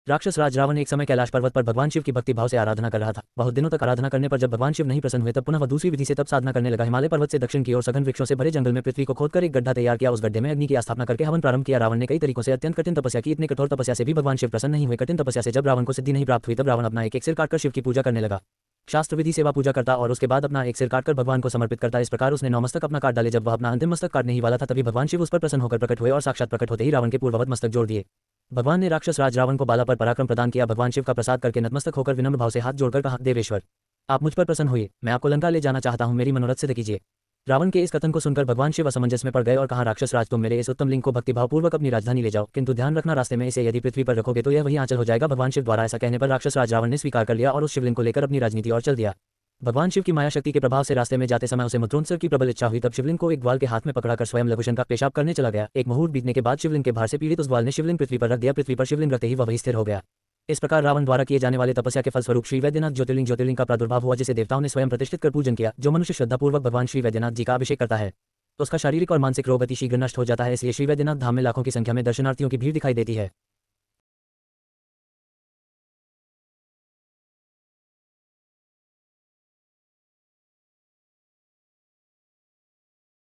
राक्षस राज रावण एक समय कैलाश पर्वत पर भगवान शिव की भक्ति भाव से आराधना कर रहा था। बहुत दिनों तक आराधना करने पर जब भगवान शिव नहीं प्रसन्न हुए तब पुनः वह दूसरी विधि से तप साधना करने लगा। हिमालय पर्वत से दक्षिण की ओर सघन वृक्षों से भरे जंगल में पृथ्वी को खोदकर एक गड्ढा तैयार किया। उस गड्ढे में अग्नि की स्थापना करके हवन प्रारंभ किया। रावण ने कई तरीकों से अत्यंत कठिन तपस्या की। इतने कठोर तपस्या से भी भगवान शिव प्रसन्न नहीं हुए। कठिन तपस्या से जब रावण को सिद्धि नहीं प्राप्त हुई तब रावण अपना एक सिर काटकर शिव की पूजा करने लगा। शास्त्र विधि सेवा पूजा करता और उसके बाद अपना एक सिर काटकर भगवान को समर्पित करता। इस प्रकार उसने 9 मस्तक अपना काट डाले। जब वह अपना अंतिम मस्तक काटने ही वाला था तभी भगवान शिव उस पर प्रसन्न होकर प्रकट हुए और साक्षात प्रकट होते ही रावण के पूर्ववत मस्तक जोड़ दिए। भगवान ने राक्षस राज रावण को बाला पर पराक्रम प्रदान किया। भगवान शिव का प्रसाद करके नतमस्तक होकर विनम्र भाव से हाथ जोड़कर कहा, देवेश्वर आप मुझ पर प्रसन्न होइए, मैं आपको लंका ले जाना चाहता हूँ, मेरी मनोरथ सिद्ध कीजिए। रावण के इस कथन को सुनकर भगवान शिव असमंजस में पड़ गए और कहा, राक्षस राज तुम मेरे इस उत्तम लिंग को भक्तिभावपूर्वक अपनी राजधानी ले जाओ, किंतु ध्यान रखना रास्ते में इसे यदि पृथ्वी पर रखोगे तो यह वही आंचल हो जाएगा। भगवान शिव द्वारा ऐसा कहने पर राक्षस राज रावण ने स्वीकार कर लिया और उस शिवलिंग को लेकर अपनी राजनीति और चल दिया। भगवान शिव की माया शक्ति के प्रभाव से रास्ते में जाते समय उसे मुद्रोत्सव की प्रबल इच्छा हुई। तब शिवलिंग को एक ग्वाल के हाथ में पकड़ाकर स्वयं लघुशन का पेशाब करने चला गया। एक मुहूर्त बीतने के बाद शिवलिंग के भार से पीड़ित उस ग्वाल ने शिवलिंग पृथ्वी पर रख दिया। पृथ्वी पर शिवलिंग रखते ही वह वहीं स्थिर हो गया। इस प्रकार रावण द्वारा किए जाने वाले तपस्या के फलस्वरूप श्री वैद्यनाथ ज्योतिर्लिंग का प्रादुर्भाव हुआ, जिसे देवताओं ने स्वयं प्रतिष्ठित कर पूजन किया। जो मनुष्य श्रद्धापूर्वक भगवान श्री वैद्यनाथ जी का अभिषेक करता है तो उसका शारीरिक और मानसिक रोग अति शीघ्र नष्ट हो जाता है। इसलिए श्री वैद्यनाथ धाम में लाखों की संख्या में दर्शनार्थियों की भीड़ दिखाई देती है।